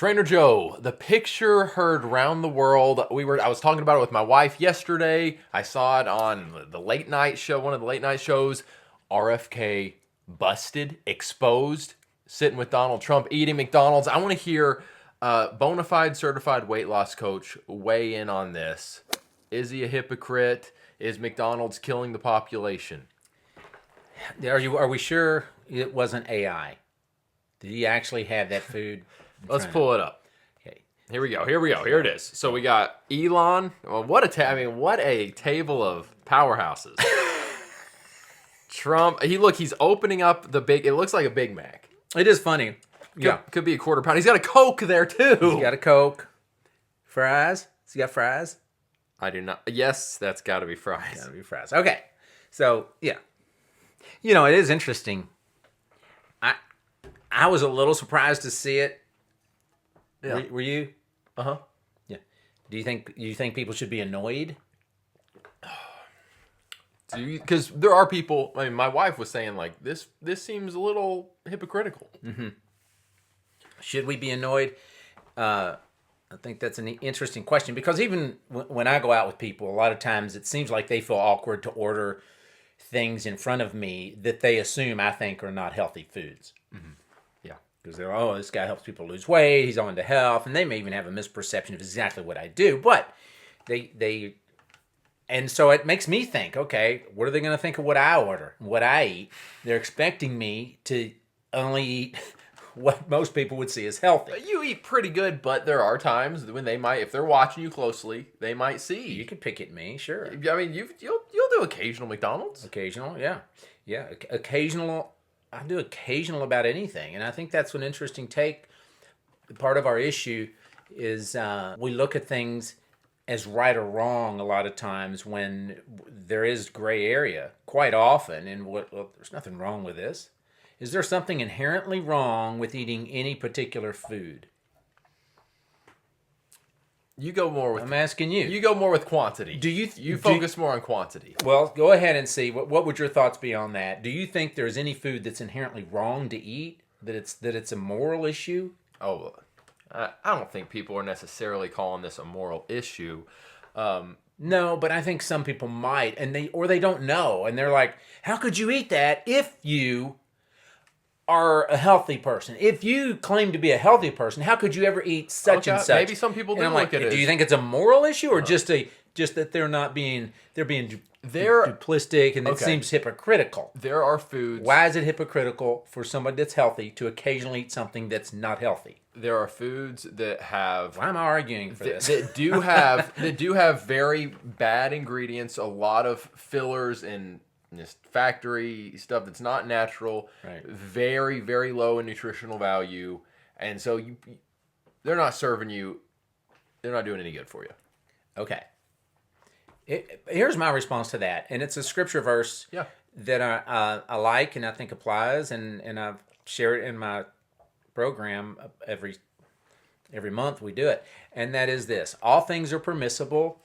Trainer Joe, the picture heard round the world. I was talking about it with my wife yesterday. I saw it on the late night show, one of the late night shows. RFK busted, exposed, sitting with Donald Trump, eating McDonald's. I want to hear bona fide certified weight loss coach weigh in on this. Is he a hypocrite? Is McDonald's killing the population? Are we sure it wasn't AI? Did he actually have that food? Let's pull it up. Okay. Here we go. Here it is. So we got Elon. Well, what a table of powerhouses. Trump. He's opening up the big. It looks like a Big Mac. It is funny. Could be a quarter pound. He's got a Coke there too. He's got a Coke. Fries. Has he got fries? I do not. Yes, that's got to be fries. Got to be fries. Okay. So yeah, it is interesting. I was a little surprised to see it. Yeah. Were you? Uh-huh. Yeah. Do you think people should be annoyed? Because there are people. I mean, my wife was saying like this seems a little hypocritical. Mm-hmm. Should we be annoyed? I think that's an interesting question because even when I go out with people, a lot of times it seems like they feel awkward to order things in front of me that they assume I think are not healthy foods. Mm-hmm. Because they're, this guy helps people lose weight, he's on to health, and they may even have a misperception of exactly what I do. But and so it makes me think, okay, what are they going to think of what I order, what I eat? They're expecting me to only eat what most people would see as healthy. You eat pretty good, but there are times when they might, if they're watching you closely, they might see. You could pick at me, sure. I mean, you'll do occasional McDonald's. Occasional, yeah. Occasional. I do occasional about anything, and I think that's an interesting take. Part of our issue is we look at things as right or wrong a lot of times when there is gray area quite often. And there's nothing wrong with this. Is there something inherently wrong with eating any particular food? You go more with. I'm asking you. You go more with quantity. Do you focus more on quantity? Well, go ahead and see. What would your thoughts be on that? Do you think there's any food that's inherently wrong to eat? That it's a moral issue? Oh, I don't think people are necessarily calling this a moral issue. No, but I think some people might, and they don't know, and they're like, "How could you eat that if you are a healthy person? If you claim to be a healthy person, how could you ever eat such and such?" Maybe some people do look at it. Do you think it's a moral issue or just that they're being duplistic and it seems hypocritical? There are foods. Why is it hypocritical for somebody that's healthy to occasionally eat something that's not healthy? There are foods that have. Why am I arguing for this? That do have very bad ingredients, a lot of fillers and just factory stuff that's not natural, right. Very, very low in nutritional value, and so they're not serving you. They're not doing any good for you. Okay. Here's my response to that, and it's a scripture verse that I like and I think applies, and I've shared it in my program every month we do it, and that is this: all things are permissible,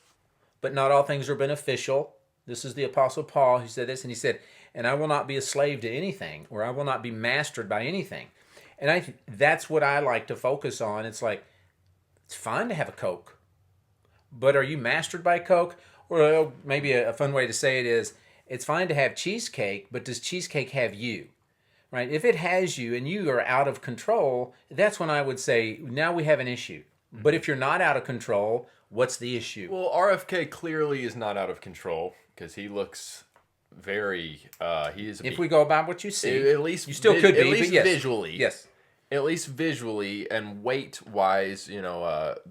but not all things are beneficial. This is the Apostle Paul who said this, and he said, "And I will not be a slave to anything, or I will not be mastered by anything." And that's what I like to focus on. It's like, it's fine to have a Coke, but are you mastered by Coke? Or maybe a fun way to say it is, it's fine to have cheesecake, but does cheesecake have you? Right? If it has you and you are out of control, that's when I would say, now we have an issue. Mm-hmm. But if you're not out of control, what's the issue? Well, RFK clearly is not out of control because he looks very. If we go about what you see, at least you still could be, at least but yes. Visually, yes. At least visually and weight wise,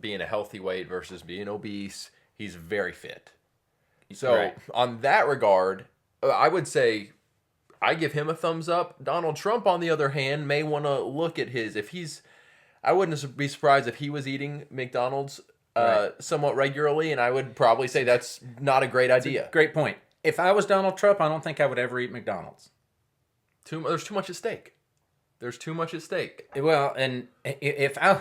being a healthy weight versus being obese, he's very fit. So right. On that regard, I would say I give him a thumbs up. Donald Trump, on the other hand, may want to look at I wouldn't be surprised if he was eating McDonald's somewhat regularly, and I would probably say that's not a great idea. Great point. If I was Donald Trump, I don't think I would ever eat McDonald's. There's too much at stake. There's too much at stake. Well, and if I...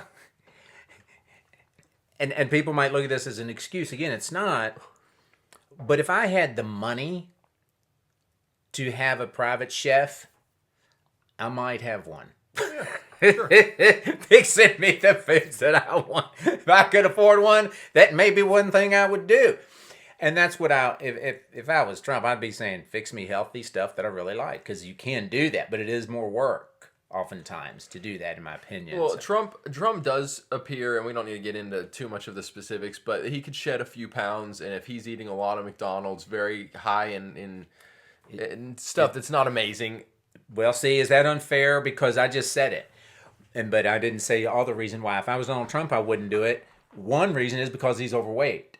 And people might look at this as an excuse. Again, it's not. But if I had the money to have a private chef, I might have one. Send me the foods that I want. If I could afford one, that may be one thing I would do. And that's what if I was Trump, I'd be saying, fix me healthy stuff that I really like, because you can do that, but it is more work oftentimes to do that, in my opinion. Well, so. Trump does appear, and we don't need to get into too much of the specifics, but he could shed a few pounds, and if he's eating a lot of McDonald's, very high in stuff that's not amazing. Well, see, is that unfair? Because I just said it, but I didn't say all the reason why. If I was Donald Trump, I wouldn't do it. One reason is because he's overweight.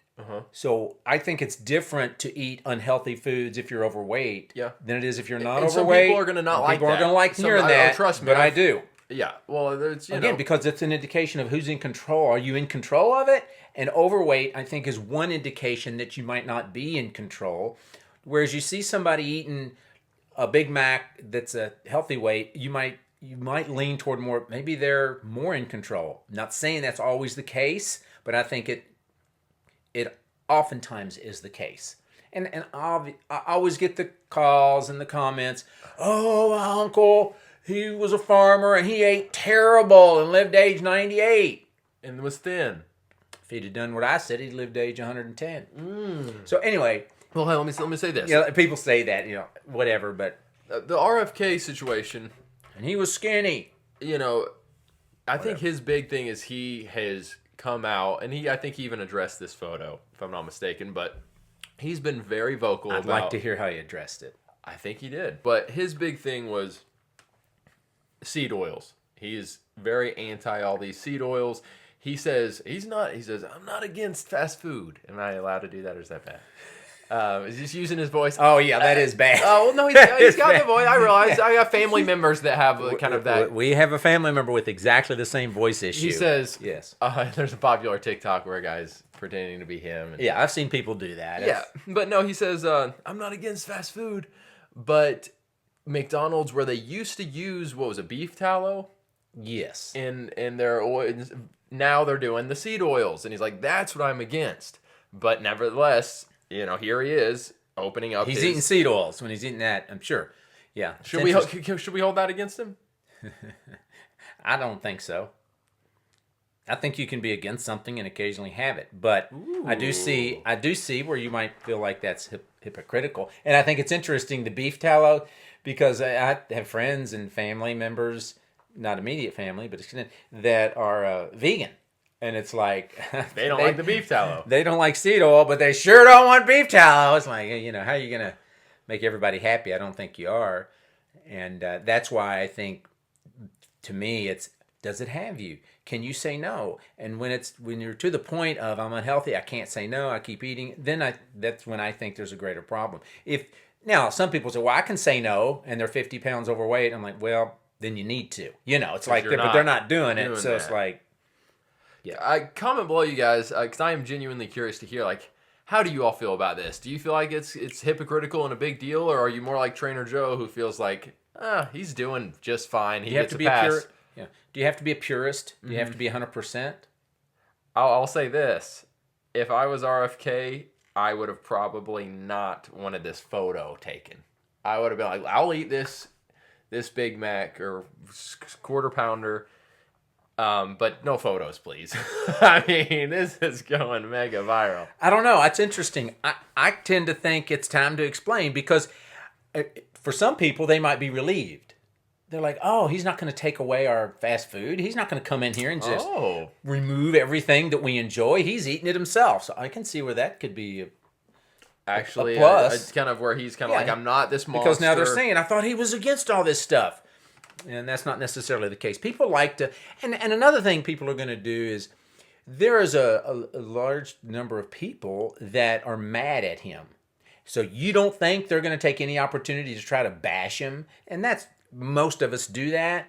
So I think it's different to eat unhealthy foods if you're overweight than it is if you're not overweight. Some people are going to not like that. People are going to like hearing that, trust me, but I do. Yeah, well, it's, Again, because it's an indication of who's in control. Are you in control of it? And overweight, I think, is one indication that you might not be in control. Whereas you see somebody eating a Big Mac that's a healthy weight, you might lean toward more, maybe they're more in control. Not saying that's always the case, but I think it oftentimes is the case. And I always get the calls and the comments, oh, my uncle, he was a farmer and he ate terrible and lived to age 98. And was thin. If he'd have done what I said, he'd live to age 110. So anyway. Well, hey, let me say this. Yeah, people say that, whatever, but. The RFK situation. And he was skinny. I think his big thing is he has come out, and I think he even addressed this photo, if I'm not mistaken, but he's been very vocal I'd like to hear how he addressed it. I think he did. But his big thing was seed oils. He is very anti all these seed oils. He says, I'm not against fast food. Am I allowed to do that, or is that bad? Is he just using his voice? Oh, yeah, that is bad. Oh, well, no, he's got the voice. I realize. I got family members that have kind of that. We have a family member with exactly the same voice issue. He says, yes. There's a popular TikTok where a guy's pretending to be him. Yeah, I've seen people do that. Yeah, but no, he says, I'm not against fast food, but McDonald's, where they used to use, what was it, beef tallow? Yes. In their oil, now they're doing the seed oils. And he's like, that's what I'm against. But nevertheless, here he is opening up. He's eating seed oils when he's eating that, I'm sure. Yeah. Should we hold that against him? I don't think so. I think you can be against something and occasionally have it, but ooh. I do see where you might feel like that's hypocritical. And I think it's interesting, the beef tallow, because I have friends and family members, not immediate family, but that are vegan. And it's like they don't like the beef tallow. They don't like seed oil, but they sure don't want beef tallow. It's like, how are you going to make everybody happy? I don't think you are. And that's why I think, to me, it's, does it have you? Can you say no? And when you're to the point of I'm unhealthy, I can't say no, I keep eating, then that's when I think there's a greater problem. Now some people say, well, I can say no, and they're 50 pounds overweight. I'm like, well, then you need to. It's like, but they're not doing it. So it's like, yeah. Comment below, you guys, because I am genuinely curious to hear, how do you all feel about this? Do you feel like it's hypocritical and a big deal, or are you more like Trainer Joe, who feels like, he's doing just fine? He gets a pass. Yeah. Do you have to be a purist? Do you have to be 100%? I'll say this. If I was RFK, I would have probably not wanted this photo taken. I would have been like, I'll eat this Big Mac or quarter pounder, but no photos, please. I mean, this is going mega viral. I don't know. It's interesting. I tend to think it's time to explain, because for some people, they might be relieved. They're like, oh, he's not going to take away our fast food. He's not going to come in here and just remove everything that we enjoy. He's eating it himself. So I can see where that could be a plus. It's kind of where he's kind of like, I'm not this monster. Because now they're saying, I thought he was against all this stuff. And that's not necessarily the case. People like to, and another thing people are going to do is, there is a large number of people that are mad at him. So you don't think they're going to take any opportunity to try to bash him. And most of us do that.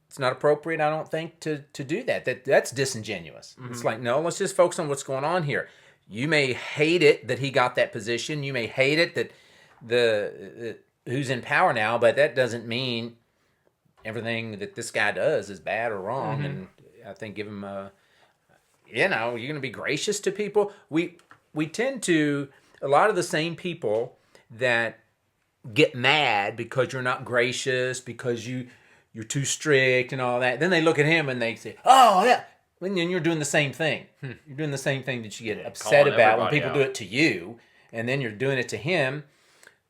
It's not appropriate, I don't think, to do that. That's disingenuous. Mm-hmm. It's like, no, let's just focus on what's going on here. You may hate it that he got that position. You may hate it that who's in power now, but that doesn't mean everything that this guy does is bad or wrong. Mm-hmm. And I think give him you're going to be gracious to people. We tend to, a lot of the same people that get mad because you're not gracious, because you you're too strict and all that. Then they look at him and they say, oh, yeah. And then you're doing the same thing. You're doing the same thing that you get upset about when people do it to you. And then you're doing it to him.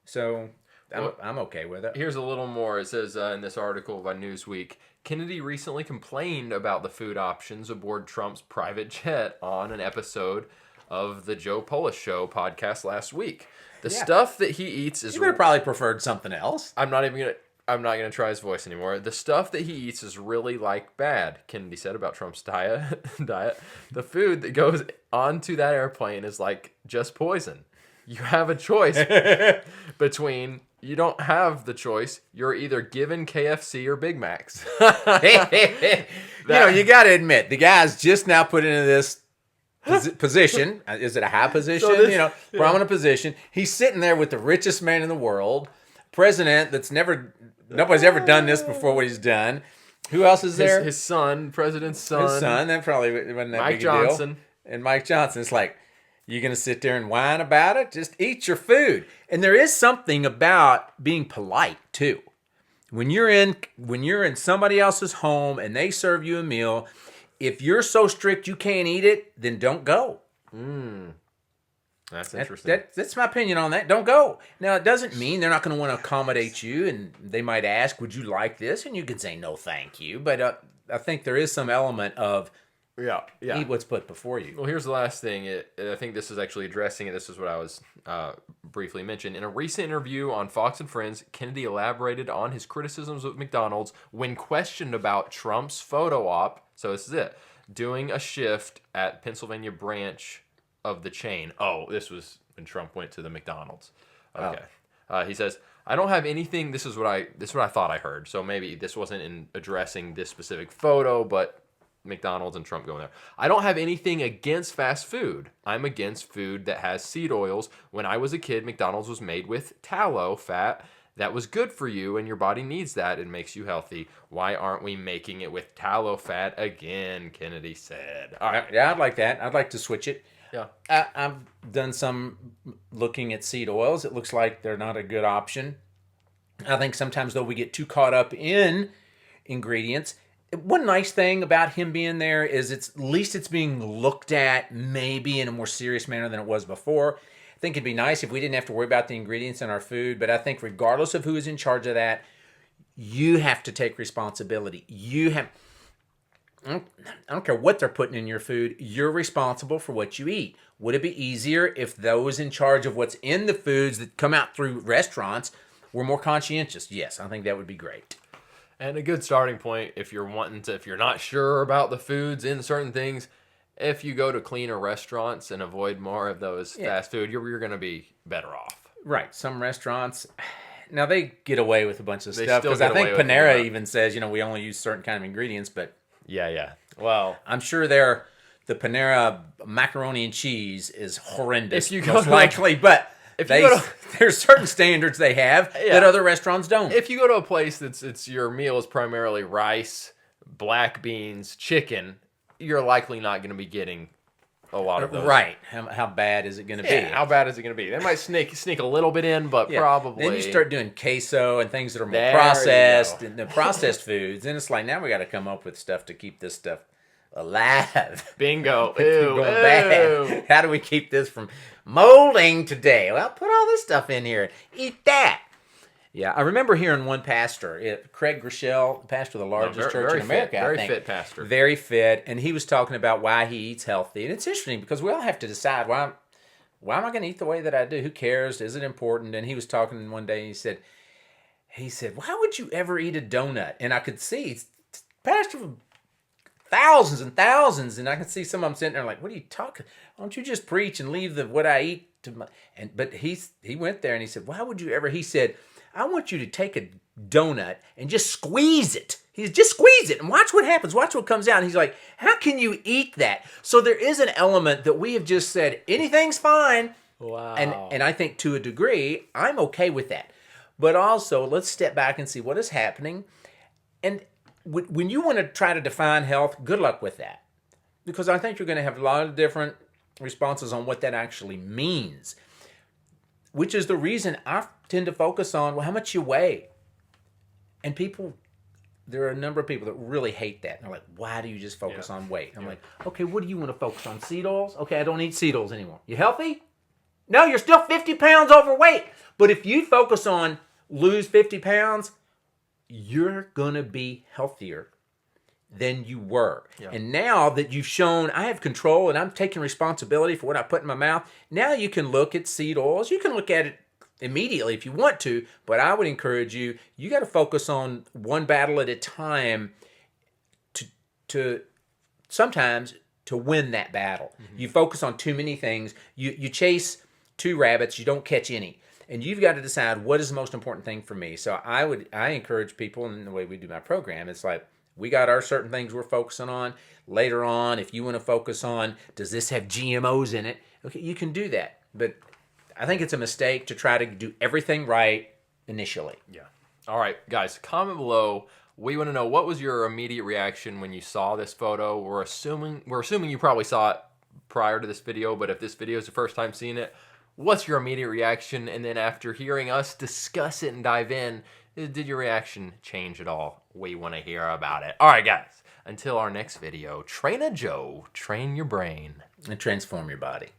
So I'm okay with it. Here's a little more. It says in this article by Newsweek, Kennedy recently complained about the food options aboard Trump's private jet on an episode of the Joe Polis Show podcast last week. The stuff that he eats is... You would have probably preferred something else. I'm not gonna try his voice anymore. The stuff that he eats is really bad, Kennedy said about Trump's diet. The food that goes onto that airplane is just poison. You have a choice between... You don't have the choice. You're either given KFC or Big Macs. You got to admit, the guy's just now put into this position. Is it a high position? Prominent position. He's sitting there with the richest man in the world, president nobody's ever done this before what he's done. Who else is there? His son, president's son. His son. That probably wasn't that Mike big a deal. Johnson. And Mike Johnson. It's like, you going to sit there and whine about it? Just eat your food. And there is something about being polite too. When you're in somebody else's home and they serve you a meal, if you're so strict you can't eat it, then don't go. That's interesting. That's my opinion on that. Don't go. Now, it doesn't mean they're not going to want to accommodate you, and they might ask, would you like this? And you can say, no, thank you. But I think there is some element of eat what's put before you. Well, here's the last thing. I think this is actually addressing it. This is what I was briefly mentioned. In a recent interview on Fox and Friends, Kennedy elaborated on his criticisms of McDonald's when questioned about Trump's photo op. So this is it. Doing a shift at Pennsylvania branch of the chain. Oh, this was when Trump went to the McDonald's. Okay. He says, I don't have anything. This is what I thought I heard. So maybe this wasn't in addressing this specific photo, but McDonald's and Trump going there. I don't have anything against fast food. I'm against food that has seed oils. When I was a kid, McDonald's was made with tallow fat. That was good for you, and your body needs that. It makes you healthy. Why aren't we making it with tallow fat again? Kennedy said. All right. Yeah, I'd like that. I'd like to switch it. Yeah. I've done some looking at seed oils. It looks like they're not a good option. I think sometimes, though, we get too caught up in ingredients. One nice thing about him being there is at least it's being looked at maybe in a more serious manner than it was before. I think it'd be nice if we didn't have to worry about the ingredients in our food, but I think regardless of who is in charge of that, you have to take responsibility. I don't care what they're putting in your food, you're responsible for what you eat. Would it be easier if those in charge of what's in the foods that come out through restaurants were more conscientious? Yes, I think that would be great. And a good starting point if you're not sure about the foods in certain things, if you go to cleaner restaurants and avoid more of those fast food, you're going to be better off. Right. Some restaurants, now they get away with a bunch of stuff because I think Panera even says, we only use certain kind of ingredients, but yeah. Well, I'm sure the Panera macaroni and cheese is horrendous. If you go most likely, but there's certain standards they have that other restaurants don't. If you go to a place it's your meal is primarily rice, black beans, chicken, you're likely not going to be getting a lot of those. Right. How bad is it going to be? How bad is it going to be? They might sneak a little bit in, but probably. Then you start doing queso and things that are more processed, and the processed foods. And it's like, now we got to come up with stuff to keep this stuff alive. Bingo. Ew. Bad. How do we keep this from molding today? Well, put all this stuff in here. Eat that. Yeah, I remember hearing one pastor, Craig Groeschel, pastor of the largest church in America, very fit pastor. Very fit, and he was talking about why he eats healthy. And it's interesting because we all have to decide, why am I going to eat the way that I do? Who cares? Is it important? And he was talking one day, and he said, why would you ever eat a donut? And I could see, pastor of thousands and thousands, and I could see some of them sitting there like, what are you talking? Why don't you just preach and leave what I eat to my... But he went there and he said, why would you ever... He said, I want you to take a donut and just squeeze it. Just squeeze it and watch what happens. Watch what comes out. And he's like, how can you eat that? So there is an element that we have just said, anything's fine. Wow. And I think to a degree, I'm okay with that. But also, let's step back and see what is happening. And when you want to try to define health, good luck with that. Because I think you're going to have a lot of different responses on what that actually means. Which is the reason I tend to focus on, well, how much you weigh. And people there are a number of people that really hate that. And they're like, why do you just focus on weight? I'm like, okay, what do you want to focus on? Seed oils? Okay, I don't eat seed oils anymore. You healthy? No, you're still 50 pounds overweight. But if you focus on lose 50 pounds, you're going to be healthier than you were. Yeah. And now that you've shown I have control and I'm taking responsibility for what I put in my mouth, now you can look at seed oils. You can look at it immediately if you want to, but I would encourage you got to focus on one battle at a time to sometimes to win that battle. Mm-hmm. You focus on too many things. You chase 2 rabbits, you don't catch any. And you've got to decide what is the most important thing for me. So I encourage people, and the way we do my program, it's like we got our certain things we're focusing on. Later on, if you want to focus on, does this have GMOs in it? Okay, you can do that. But I think it's a mistake to try to do everything right initially. Yeah. All right, guys, comment below. We want to know, what was your immediate reaction when you saw this photo? We're assuming you probably saw it prior to this video, but if this video is the first time seeing it, what's your immediate reaction? And then after hearing us discuss it and dive in, did your reaction change at all? We want to hear about it. All right, guys. Until our next video, train a Joe, train your brain. And transform your body.